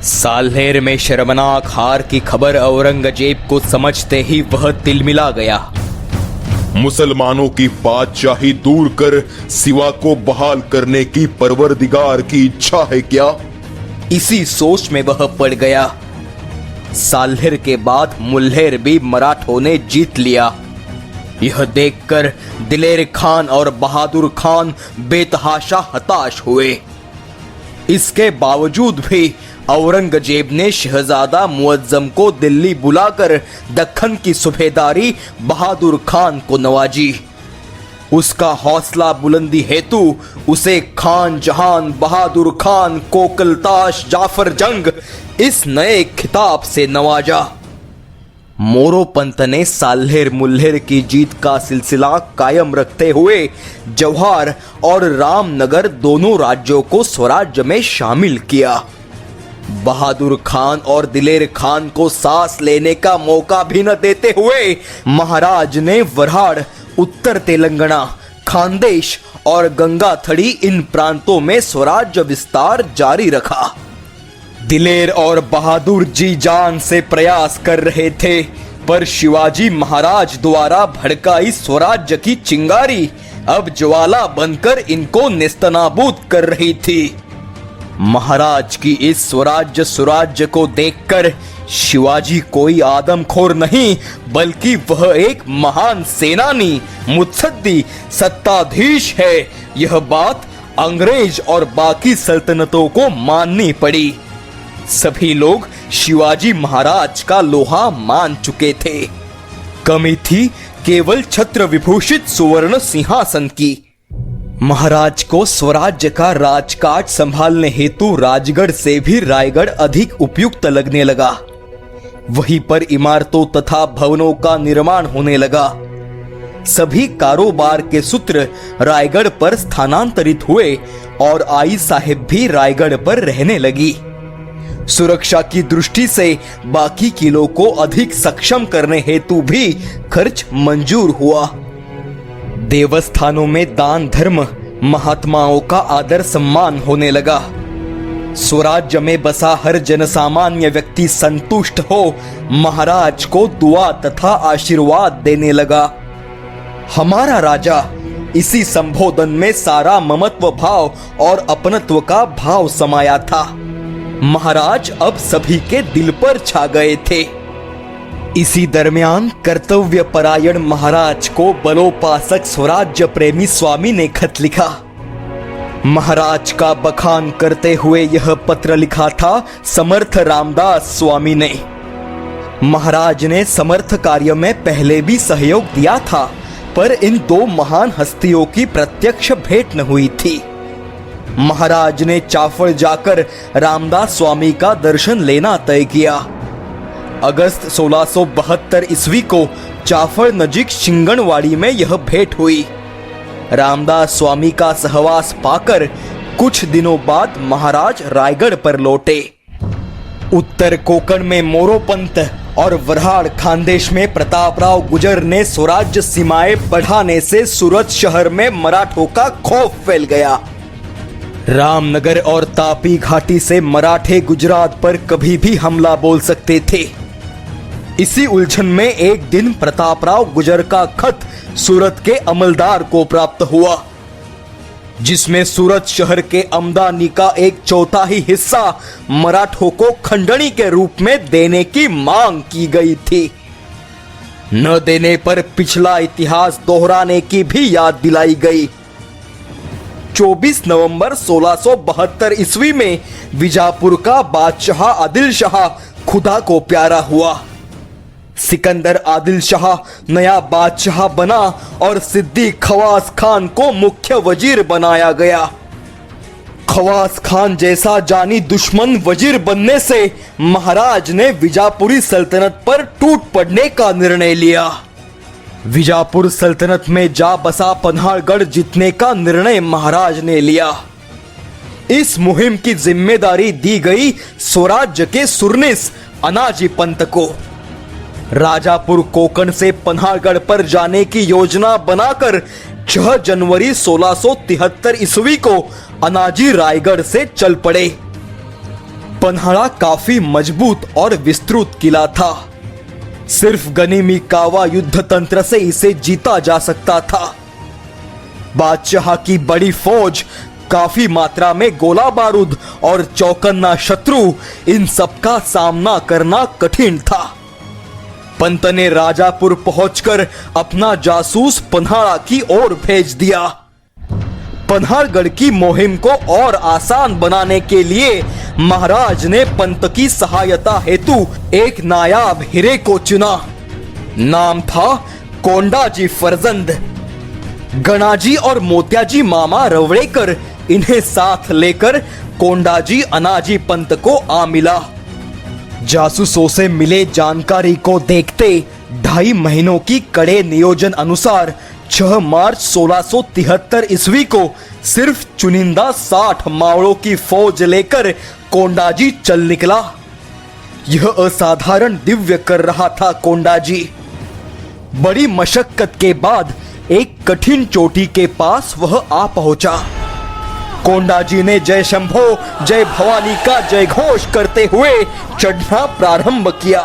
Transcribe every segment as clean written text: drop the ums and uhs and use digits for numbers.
साल्हेर में शर्मनाक हार की खबर औरंगजेब को समझते ही वह तिलमिला गया। मुसलमानों की बादशाही दूर कर सिवा को बहाल करने की परवरदिगार की इच्छा है क्या? इसी सोच में वह पड़ गया। साल्हेर के बाद मुल्हेर भी मराठों ने जीत लिया। यह देखकर दिलेर खान और बहादुर खान बेतहाशा हताश हुए। इसके बावजूद भी औरंगजेब ने शहजादा मुअज्जम को दिल्ली बुलाकर दक्खन की सूबेदारी बहादुर खान को नवाजी। उसका हौसला बुलंदी हेतु उसे खान जहान बहादुर खान कोकलताश जाफर जंग इस नए खिताब से नवाजा। मोरोपंत ने साल्हेर मुल्हेर की जीत का सिलसिला कायम रखते हुए जवाहर और रामनगर दोनों राज्यों को स्वराज्य में शामिल किया। बहादुर खान और दिलेर खान को सांस लेने का मौका भी न देते हुए महाराज ने वरहाड़, उत्तर तेलंगाना, खानदेश और गंगाथड़ी इन प्रांतों में स्वराज्य विस्तार जारी रखा। दिलेर और बहादुर जी जान से प्रयास कर रहे थे, पर शिवाजी महाराज द्वारा भड़काई स्वराज्य की चिंगारी अब ज्वाला बनकर इनको नेस्तनाबूद कर रही थी। महाराज की इस स्वराज्य सुराज्य को देखकर शिवाजी कोई आदमखोर नहीं, बल्कि वह एक महान सेनानी, मुत्सद्दी, सत्ताधीश है। यह बात अंग्रेज और बाकी सल्तनतों को माननी पड़ी। सभी लोग शिवाजी महाराज का लोहा मान चुके थे। कमी थी केवल छत्र विभूषित सुवर्ण सिंहासन की। महाराज को स्वराज्य का राजकाज संभालने हेतु राजगढ़ से भी रायगढ़ अधिक उपयुक्त लगने लगा। वहीं पर इमारतों तथा भवनों का निर्माण होने लगा। सभी कारोबार के सूत्र रायगढ़ पर स्थानांतरित हुए और आई साहिब भी रायगढ़ पर रहने लगी। सुरक्षा की दृष्टि से बाकी किलों को अधिक सक्षम करने हेतु भी खर्च मंजूर हुआ। देवस्थानों में दान धर्म, महात्माओं का आदर सम्मान होने लगा। स्वराज्य में बसा हर जनसामान्य व्यक्ति संतुष्ट हो महाराज को दुआ तथा आशीर्वाद देने लगा। हमारा राजा, इसी संबोधन में सारा ममत्व भाव और अपनत्व का भाव समाया था। महाराज अब सभी के दिल पर छा गए थे। इसी दरमियान कर्तव्य परायण महाराज को बलोपासक स्वराज्य प्रेमी स्वामी ने खत लिखा। महाराज का बखान करते हुए यह पत्र लिखा था समर्थ रामदास स्वामी ने। महाराज ने समर्थ कार्य में पहले भी सहयोग दिया था, पर इन दो महान हस्तियों की प्रत्यक्ष भेंट न हुई थी। महाराज ने चाफड़ जाकर रामदास स्वामी का दर्शन लेना तय किया। अगस्त 1672 ईस्वी को चाफड़ नजीक शिंगणवाड़ी में यह भेंट हुई। रामदास स्वामी का सहवास पाकर कुछ दिनों बाद महाराज रायगढ़ पर लौटे। उत्तर कोंकण में मोरोपंत और वरहाड़ खानदेश में प्रतापराव गुजर ने स्वराज्य सीमाएं बढ़ाने से सूरत शहर में मराठों का खौफ फैल गया। रामनगर और तापी घाटी से मराठे गुजरात पर कभी भी हमला बोल सकते थे। इसी उलझन में एक दिन प्रतापराव गुजर का खत सूरत के अमलदार को प्राप्त हुआ, जिसमें सूरत शहर के आमदनी का 1/4 हिस्सा मराठों को खंडनी के रूप में देने की मांग की गई थी। न देने पर पिछला इतिहास दोहराने की भी याद दिलाई गई। 24 नवंबर 1672 ईस्वी में विजापुर का बादशाह आदिल शाह खुदा को प्यारा हुआ। सिकंदर आदिल शाह नया बादशाह बना और सिद्दीक खवास खान को मुख्य वजीर बनाया गया। खवास खान जैसा जानी दुश्मन वजीर बनने से महाराज ने विजापुरी सल्तनत पर टूट पड़ने का निर्णय लिया। विजापुर सल्तनत में जा बसा पन्हाड़गढ़ जीतने का निर्णय महाराज ने लिया। इस मुहिम की जिम्मेदारी दी गई स्वराज्य के सुरनिस अनाजी पंत को। राजापुर कोंकण से पन्हाड़गढ़ पर जाने की योजना बनाकर 6 जनवरी 1673 ईस्वी को अनाजी रायगढ़ से चल पड़े। पन्हाड़ा काफी मजबूत और विस्तृत किला था। सिर्फ गनीमी कावा युद्ध तंत्र से इसे जीता जा सकता था। बादशाह की बड़ी फौज, काफी मात्रा में गोला बारूद और चौकन्ना शत्रु, इन सबका सामना करना कठिन था। पंत ने राजापुर पहुंचकर अपना जासूस पन्हाड़ा की ओर भेज दिया। पन्हाड़गढ़ की मुहिम को और आसान बनाने के लिए महाराज ने पंत की सहायता हेतु एक नायाब हीरे को चुना। नाम था कोंडाजी फरजंद। गणाजी और मोत्याजी मामा रवड़ेकर इन्हें साथ लेकर कोंडाजी अनाजी पंत को आ मिला। जासूसों से मिले जानकारी को देखते 2.5 महीनों की कड़े नियोजन अनुसार 6 मार्च 1673 ईस्वी को सिर्फ चुनिंदा 60 मावड़ों की फौज लेकर कोंडाजी चल निकला। यह असाधारण दिव्य कर रहा था कोंडाजी। बड़ी मशक्कत के बाद एक कठिन चोटी के पास वह आ पहुंचा। कोंडाजी ने जय शंभो जय भवानी का जय घोष करते हुए चढ़ना प्रारंभ किया।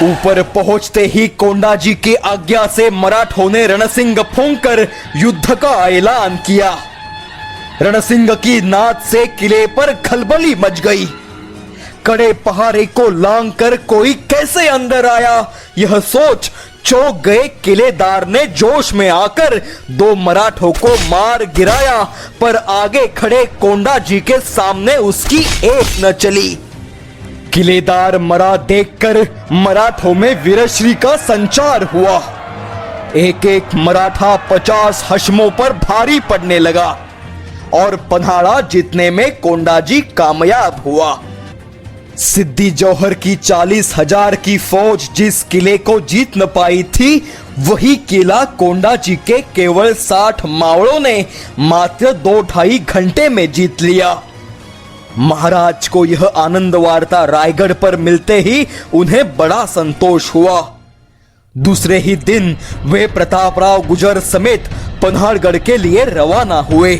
ऊपर पहुंचते ही कोंडाजी की आज्ञा से मराठों ने रणसिंह फूंककर युद्ध का ऐलान किया। रणसिंह की नाद से किले पर खलबली मच गई। कड़े पहारे को लांग कर कोई कैसे अंदर आया, यह सोच चौंक गए किलेदार ने जोश में आकर 2 मराठों को मार गिराया, पर आगे खड़े कोंडाजी के सामने उसकी एक न चली। किलेदार मरा देखकर मराठों में वीरश्री का संचार हुआ। एक एक मराठा 50 हशमों पर भारी पड़ने लगा और पन्हाड़ा जीतने में कोंडाजी कामयाब हुआ। सिद्दी जौहर की 40,000 की फौज जिस किले को जीत न पाई थी, वही किला कोंडाजी के केवल 60 मावड़ों ने मात्र 2-2.5 घंटे में जीत लिया। महाराज को यह आनंद वार्ता रायगढ़ पर मिलते ही उन्हें बड़ा संतोष हुआ। दूसरे ही दिन वे प्रतापराव गुजर समेत पन्हाड़गढ़ के लिए रवाना हुए।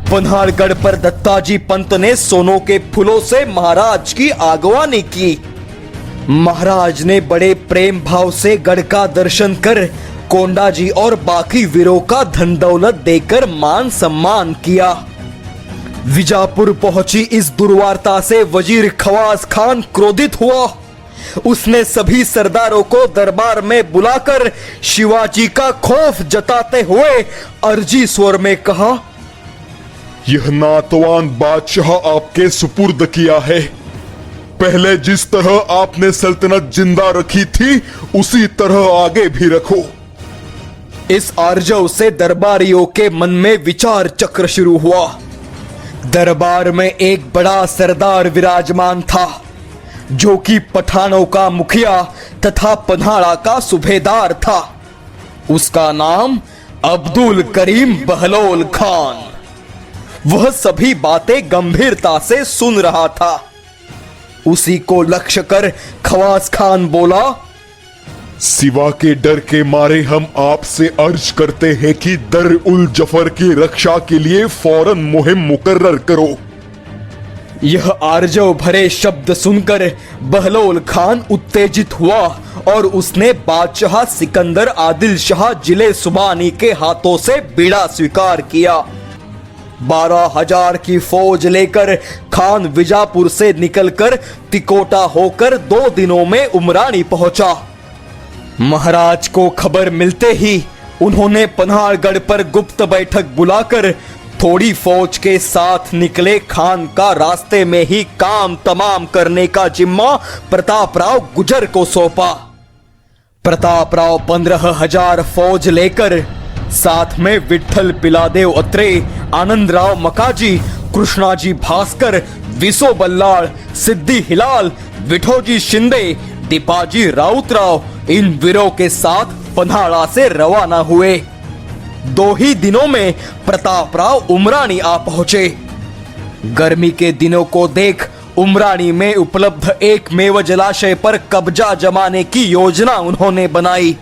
पन्हाड़गढ़ पर दत्ताजी पंत ने सोनों के फूलों से महाराज की आगवानी की। महाराज ने बड़े प्रेम भाव से गढ़ का दर्शन कर कोंडाजी और बाकी वीरों का धन दौलत देकर मान सम्मान किया। विजापुर पहुंची इस दुर्वार्ता से वजीर खवास खान क्रोधित हुआ। उसने सभी सरदारों को दरबार में बुलाकर शिवाजी का खौफ जताते हुए अर्जी स्वर में कहा, यह नातवान बादशाह आपके सुपुर्द किया है। पहले जिस तरह आपने सल्तनत जिंदा रखी थी, उसी तरह आगे भी रखो। इस आर्जव से दरबारियों के मन में विचार चक्र शुरू हुआ। दरबार में एक बड़ा सरदार विराजमान था, जो कि पठानों का मुखिया तथा पन्हाड़ा का सूबेदार था। उसका नाम अब्दुल करीम बहलोल खान। वह सभी बातें गंभीरता से सुन रहा था। उसी को लक्ष्य कर खवास खान बोला, सिवा के डर के मारे हम आपसे अर्ज करते हैं कि दर उल जफर की रक्षा के लिए फौरन मुहिम मुकर्रर करो। यह आर्जव भरे शब्द सुनकर बहलोल खान उत्तेजित हुआ और उसने बादशाह सिकंदर आदिल शाह जिले सुबानी के हाथों से बीड़ा स्वीकार किया। 12,000 की फौज लेकर खान विजापुर से निकलकर तिकोटा होकर 2 दिनों में उमरानी पहुंचा। महाराज को खबर मिलते ही उन्होंने पन्हाड़गढ़ पर गुप्त बैठक बुलाकर थोड़ी फौज के साथ निकले खान का रास्ते में ही काम तमाम करने का जिम्मा प्रतापराव गुजर को सौंपा। प्रतापराव 15,000 फौज लेकर, साथ में विठ्ठल पिलादेव अत्रे, आनंदराव मकाजी, कृष्णाजी भास्कर, विसो बल्लाळ, सिद्दी हिलाल, विठोजी शिंदे, दीपाजी राउतराव, इन वीरों के साथ पन्हाड़ा से रवाना हुए। 2 ही दिनों में प्रतापराव उमरानी आ पहुंचे। गर्मी के दिनों को देख उमरानी में उपलब्ध एकमेव जलाशय पर कब्जा जमाने की योजना उन्होंने बनाई।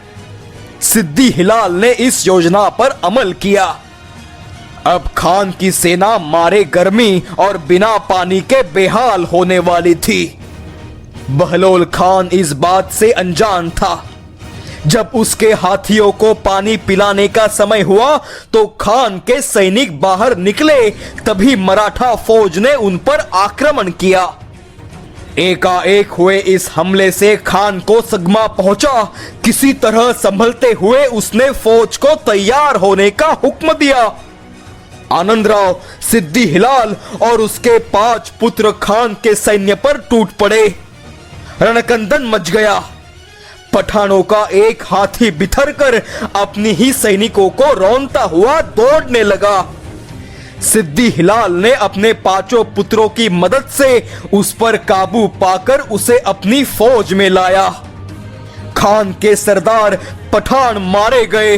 सिद्दी हिलाल ने इस योजना पर अमल किया। अब खान की सेना मारे गर्मी और बिना पानी के बेहाल होने वाली थी। बहलोल खान इस बात से अनजान था। जब उसके हाथियों को पानी पिलाने का समय हुआ तो खान के सैनिक बाहर निकले, तभी मराठा फौज ने उन पर आक्रमण किया। एकाएक हुए इस हमले से खान को सदमा पहुंचा। किसी तरह संभलते हुए उसने फौज को तैयार होने का हुक्म दिया। आनंदराव, सिद्दी हिलाल और उसके 5 पुत्र खान के सैन्य पर टूट पड़े। रणकंदन मच गया। पठानों का एक हाथी बिथर कर अपनी ही सैनिकों को रौंदता हुआ दौड़ने लगा। सिद्दी हिलाल ने अपने 5 पुत्रों की मदद से उस पर काबू पाकर उसे अपनी फौज में लाया। खान के सरदार पठान मारे गए।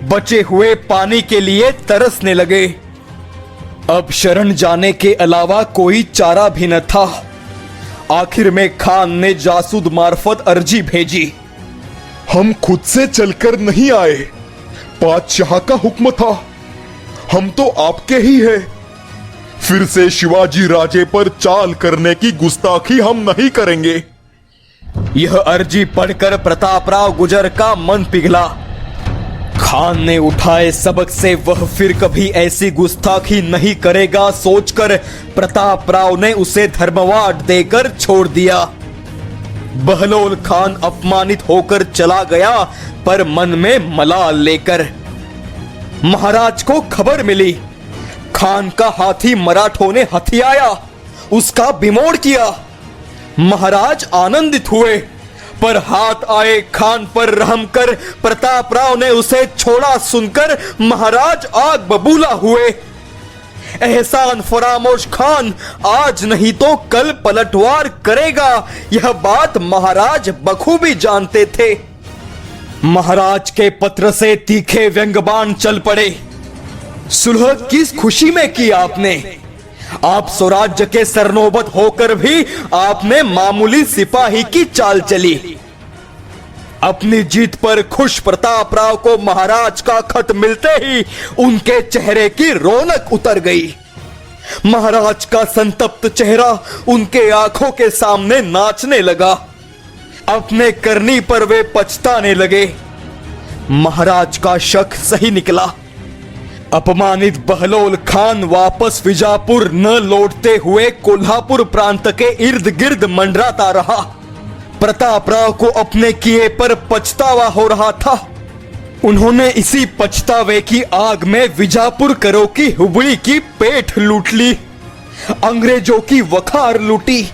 बचे हुए पानी के लिए तरसने लगे। अब शरण जाने के अलावा कोई चारा भी न था। आखिर में खान ने जासूद मार्फत अर्जी भेजी। हम खुद से चलकर नहीं आए, बादशाह का हुक्म था। हम तो आपके ही हैं। फिर से शिवाजी राजे पर चाल करने की गुस्ताखी हम नहीं करेंगे। यह अर्जी पढ़कर प्रतापराव गुर्जर का मन पिघला। खान ने उठाए सबक से वह फिर कभी ऐसी गुस्ताखी नहीं करेगा सोचकर प्रतापराव ने उसे धर्मवाद देकर छोड़ दिया। बहलोल खान अपमानित होकर चला गया, पर मन में मलाल लेकर। महाराज को खबर मिली, खान का हाथी मराठों ने हथियाया, उसका बिमोड़ किया। महाराज आनंदित हुए, पर हाथ आए खान पर रहम कर प्रतापराव ने उसे छोड़ा सुनकर महाराज आग बबूला हुए। एहसान फरामोश खान आज नहीं तो कल पलटवार करेगा, यह बात महाराज बखूबी जानते थे। महाराज के पत्र से तीखे व्यंग्यबाण चल पड़े। सुलह किस खुशी में की आपने? आप स्वराज्य के सरनोबत होकर भी आपने मामूली सिपाही की चाल चली। अपनी जीत पर खुश प्रतापराव को महाराज का खत मिलते ही उनके चेहरे की रौनक उतर गई। महाराज का संतप्त चेहरा उनके आंखों के सामने नाचने लगा। अपने करनी पर वे पछताने लगे। महाराज का शक सही निकला। अपमानित बहलोल खान वापस विजापुर न लौटते हुए कोल्हापुर प्रांत के इर्द गिर्द मंडराता रहा। प्रतापराव को अपने किए पर पछतावा हो रहा था। उन्होंने इसी पछतावे की आग में विजापुर करो की हुबली की पेट लूट ली, अंग्रेजों की वखार लूटी।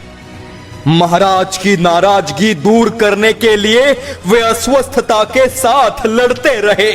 महाराज की नाराजगी दूर करने के लिए वे अस्वस्थता के साथ लड़ते रहे।